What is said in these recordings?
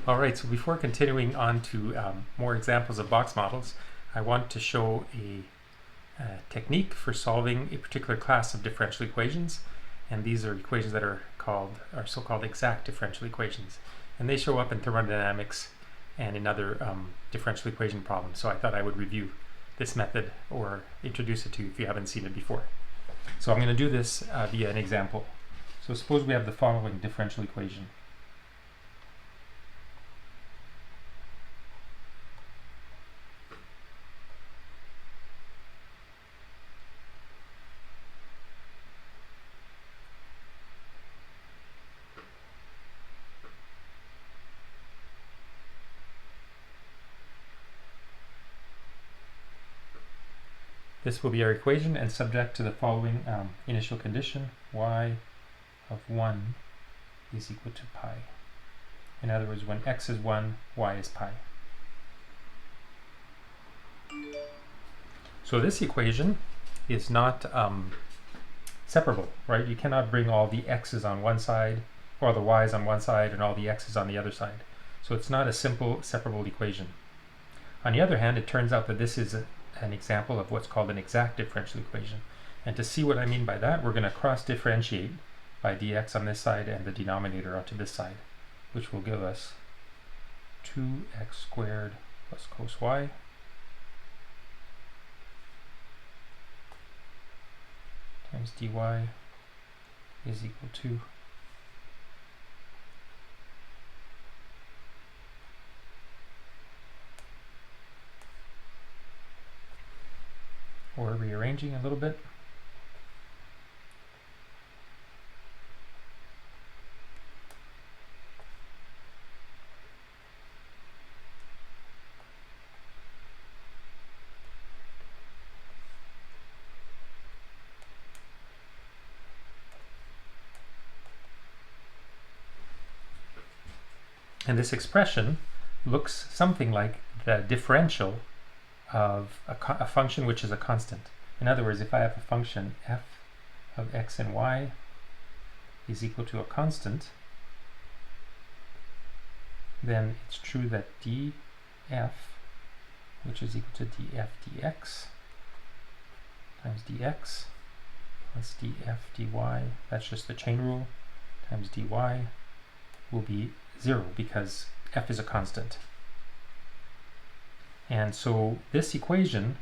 All right, so before continuing on to more examples of box models, I want to show a technique for solving a particular class of differential equations. And these are equations that are so-called exact differential equations. And they show up in thermodynamics and in other differential equation problems. So I thought I would review this method or introduce it to you if you haven't seen it before. So I'm going to do this via an example. So suppose we have the following differential equation. This will be our equation and subject to the following initial condition: y of 1 is equal to pi. In other words, when x is 1, y is pi. So this equation is not separable, right? You cannot bring all the x's on one side, or the y's on one side, and all the x's on the other side. So it's not a simple separable equation. On the other hand, it turns out that this is an example of what's called an exact differential equation. And to see what I mean by that, we're going to cross-differentiate by dx on this side and the denominator onto this side, which will give us 2x squared plus cos y times dy is equal to or rearranging a little bit. And this expression looks something like the differential of a function which is a constant. In other words, if I have a function f of x and y is equal to a constant, then it's true that df, which is equal to df dx times dx plus df dy, that's just the chain rule, times dy will be 0 because f is a constant. And so this equation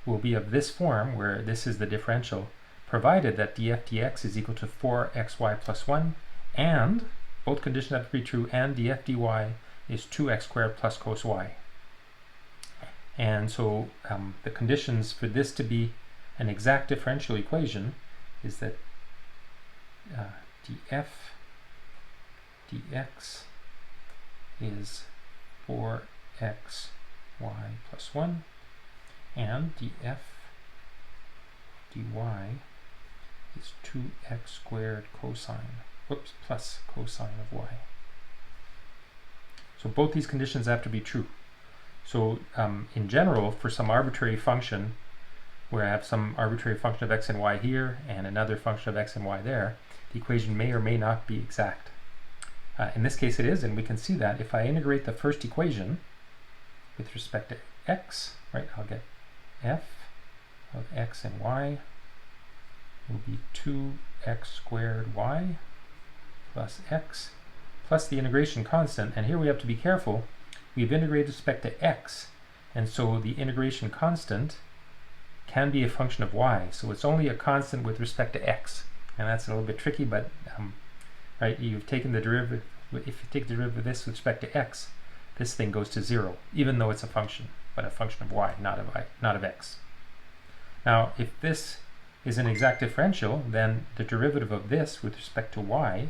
will be of this form, where this is the differential, provided that df dx is equal to 4xy plus 1, and both conditions have to be true, and df dy is 2x squared plus cos y. And so the conditions for this to be an exact differential equation is that df dx is 4x y plus 1, and df dy is 2x squared plus cosine of y. So both these conditions have to be true. So in general, for some arbitrary function, where I have some arbitrary function of x and y here and another function of x and y there, the equation may or may not be exact. In this case it is, and we can see that if I integrate the first equation with respect to x, right, I'll get f of x and y will be 2x squared y plus x plus the integration constant. And here we have to be careful. We've integrated with respect to x, and so the integration constant can be a function of y. So it's only a constant with respect to x, and that's a little bit tricky, but right, you've taken the derivative. If you take the derivative of this with respect to x, this thing goes to 0, even though it's a function, but a function of y, not of x. Now, if this is an exact differential, then the derivative of this with respect to y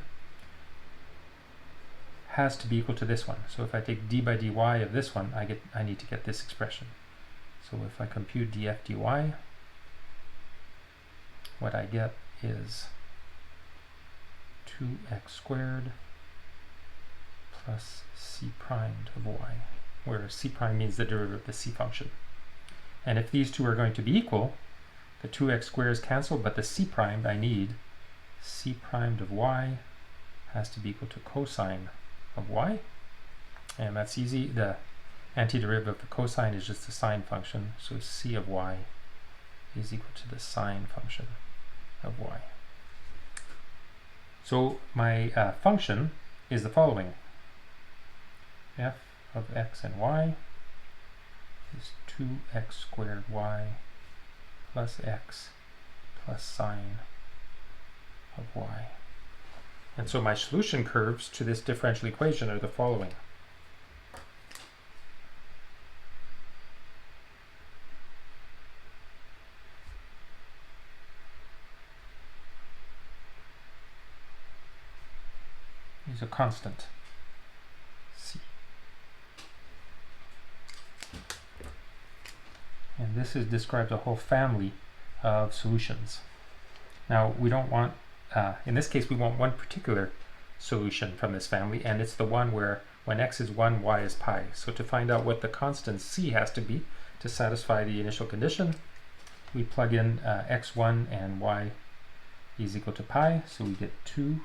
has to be equal to this one. So if I take d by dy of this one, I need to get this expression. So if I compute df dy, what I get is 2x squared plus c primed of y, where c prime means the derivative of the c function. And if these two are going to be equal, the 2x squares cancel, but the c primed, I need c primed of y has to be equal to cosine of y. And that's easy. The antiderivative of the cosine is just the sine function, so c of y is equal to the sine function of y. So my function is the following. F of x and y is 2x squared y plus x plus sine of y. And so my solution curves to this differential equation are the following. Is a constant c. And this describes a whole family of solutions. Now we don't want, in this case we want one particular solution from this family, and it's the one where when x is 1, y is pi. So to find out what the constant c has to be to satisfy the initial condition, we plug in x1 and y is equal to pi, so we get 2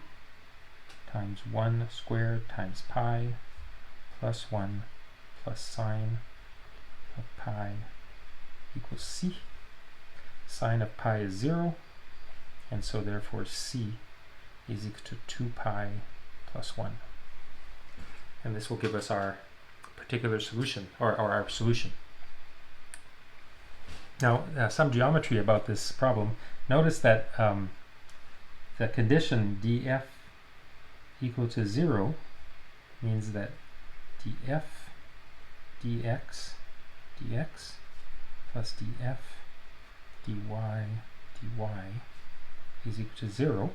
times 1 squared times pi plus 1 plus sine of pi equals c. Sine of pi is 0, and so therefore c is equal to 2 pi plus 1. And this will give us our particular solution, or our solution. Now, some geometry about this problem. Notice that the condition df equal to 0 means that df dx plus df dy is equal to 0,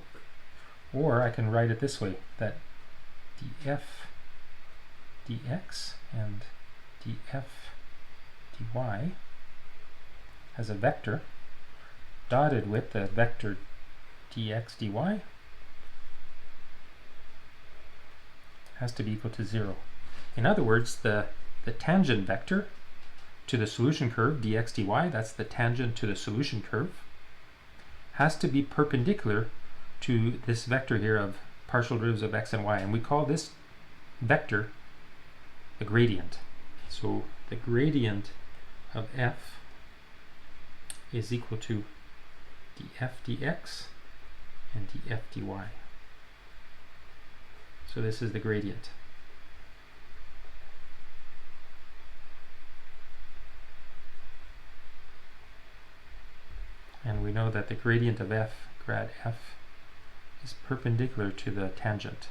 or I can write it this way, that df dx and df dy has a vector dotted with the vector dx dy has to be equal to 0. In other words, the tangent vector to the solution curve dx dy, that's the tangent to the solution curve, has to be perpendicular to this vector here of partial derivatives of x and y, and we call this vector the gradient. So the gradient of f is equal to df dx and df dy. So this is the gradient. And we know that the gradient of f, grad f, is perpendicular to the tangent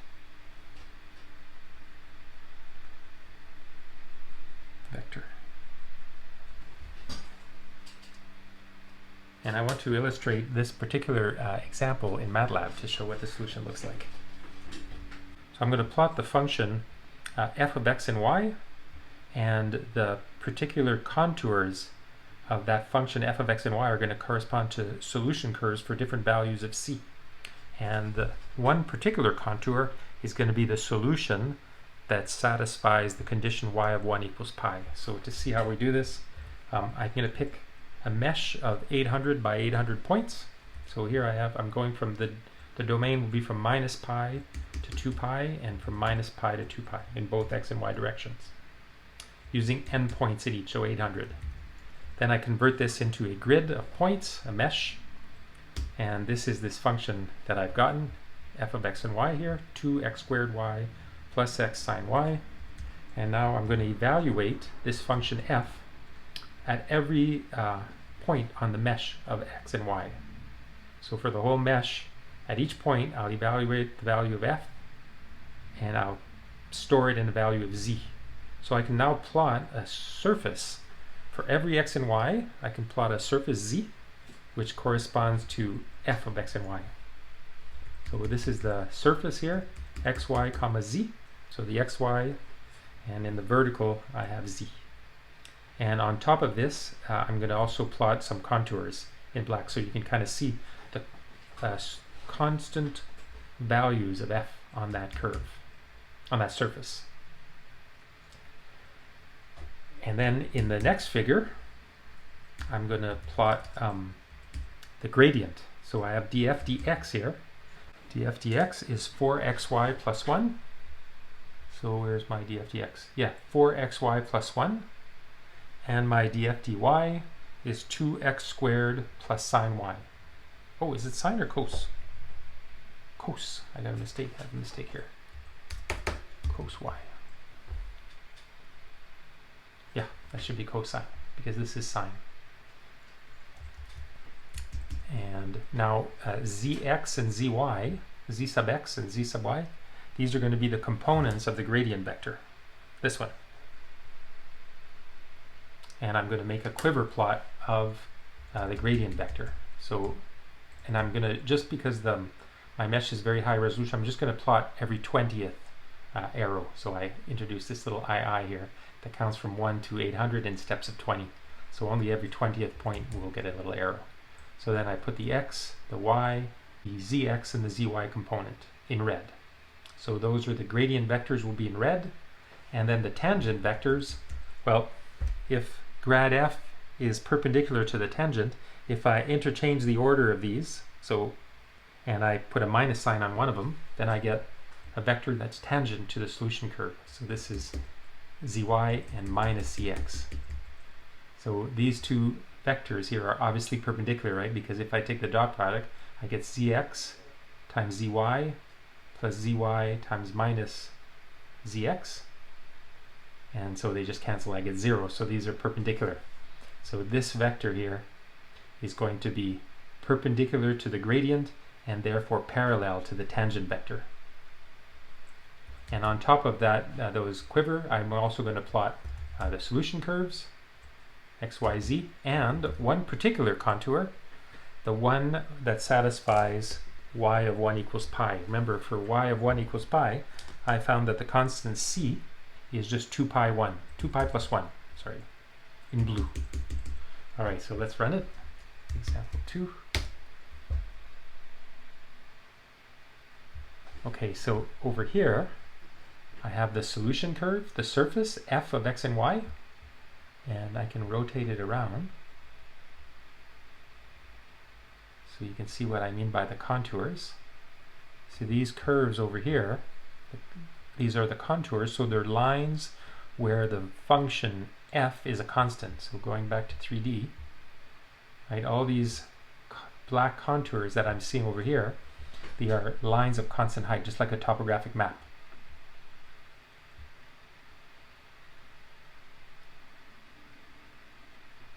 vector. And I want to illustrate this particular example in Matlab to show what the solution looks like. So I'm going to plot the function f of x and y, and the particular contours of that function f of x and y are going to correspond to solution curves for different values of c. And the one particular contour is going to be the solution that satisfies the condition y of 1 equals pi. So to see how we do this, I'm going to pick a mesh of 800 by 800 points. So here I'm going from the domain will be from minus pi to 2 pi and from minus pi to 2 pi in both x and y directions, using n points at each, so 800. Then I convert this into a grid of points, a mesh, and this is this function that I've gotten, f of x and y here, 2x squared y plus x sine y. And now I'm going to evaluate this function f at every point on the mesh of x and y. So for the whole mesh, at each point I'll evaluate the value of f and I'll store it in the value of z. So I can now plot a surface for every x and y. I can plot a surface z which corresponds to f of x and y. So this is the surface here, xy comma z. So the xy, and in the vertical I have z. And on top of this, I'm going to also plot some contours in black, so you can kind of see the constant values of f on that curve, on that surface. And then in the next figure, I'm going to plot the gradient. So I have df dx here. df dx is 4xy plus 1. So where's my df dx? Yeah, 4xy plus 1. And my df dy is 2x squared plus sine y. Oh, is it sine or cos? Cos. I got a mistake. I have a mistake here. Cos y. Yeah, that should be cosine because this is sine. And now zx and zy, z sub x and z sub y, these are going to be the components of the gradient vector. This one. And I'm going to make a quiver plot of the gradient vector. So, and I'm going to, just because my mesh is very high resolution, I'm just going to plot every 20th arrow. So I introduce this little II here that counts from 1 to 800 in steps of 20. So only every 20th point we'll get a little arrow. So then I put the x, the y, the zx, and the zy component in red. So those are the gradient vectors will be in red. And then the tangent vectors, well, if grad f is perpendicular to the tangent, if I interchange the order of these, so, and I put a minus sign on one of them, then I get a vector that's tangent to the solution curve. So this is zy and minus cx. So these two vectors here are obviously perpendicular, right? Because if I take the dot product, I get zx times zy plus zy times minus zx. And so they just cancel, I get 0. So these are perpendicular. So this vector here is going to be perpendicular to the gradient and therefore parallel to the tangent vector. And on top of that, those quiver, I'm also going to plot the solution curves, x, y, z, and one particular contour, the one that satisfies y of 1 equals pi. Remember, for y of 1 equals pi, I found that the constant c is just 2 pi plus 1, sorry, in blue. All right, so let's run it. Example 2. Okay, so over here, I have the solution curve, the surface, f of x and y, and I can rotate it around. So you can see what I mean by the contours. So these curves over here, these are the contours, so they're lines where the function f is a constant. So going back to 3D, right, all these black contours that I'm seeing over here, they are lines of constant height, just like a topographic map.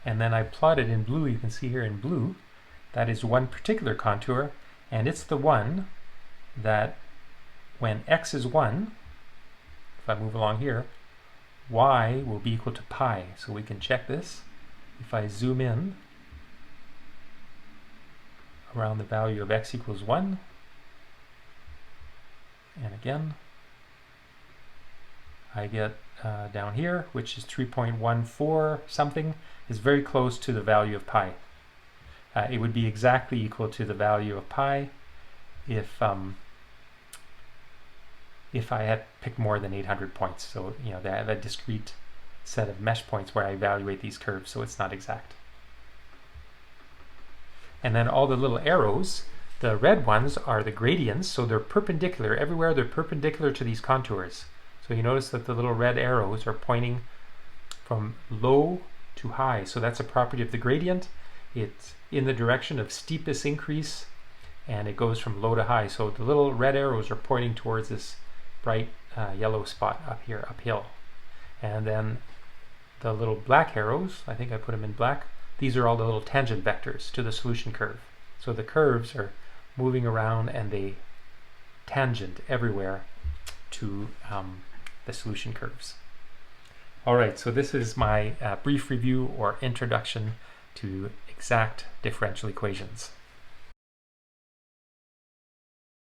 And then I plotted in blue, you can see here in blue, that is one particular contour, and it's the one that when x is 1, if I move along here, y will be equal to pi. So we can check this. If I zoom in around the value of x equals 1, and again, I get down here, which is 3.14 something, is very close to the value of pi. It would be exactly equal to the value of pi if I had picked more than 800 points. So, you know, they have a discrete set of mesh points where I evaluate these curves, so it's not exact. And then all the little arrows, the red ones are the gradients, so they're perpendicular. Everywhere they're perpendicular to these contours. So you notice that the little red arrows are pointing from low to high. So that's a property of the gradient. It's in the direction of steepest increase, and it goes from low to high. So the little red arrows are pointing towards this bright yellow spot up here, uphill. And then the little black arrows, I think I put them in black, these are all the little tangent vectors to the solution curve. So the curves are moving around and they tangent everywhere to the solution curves. All right, so this is my brief review or introduction to exact differential equations.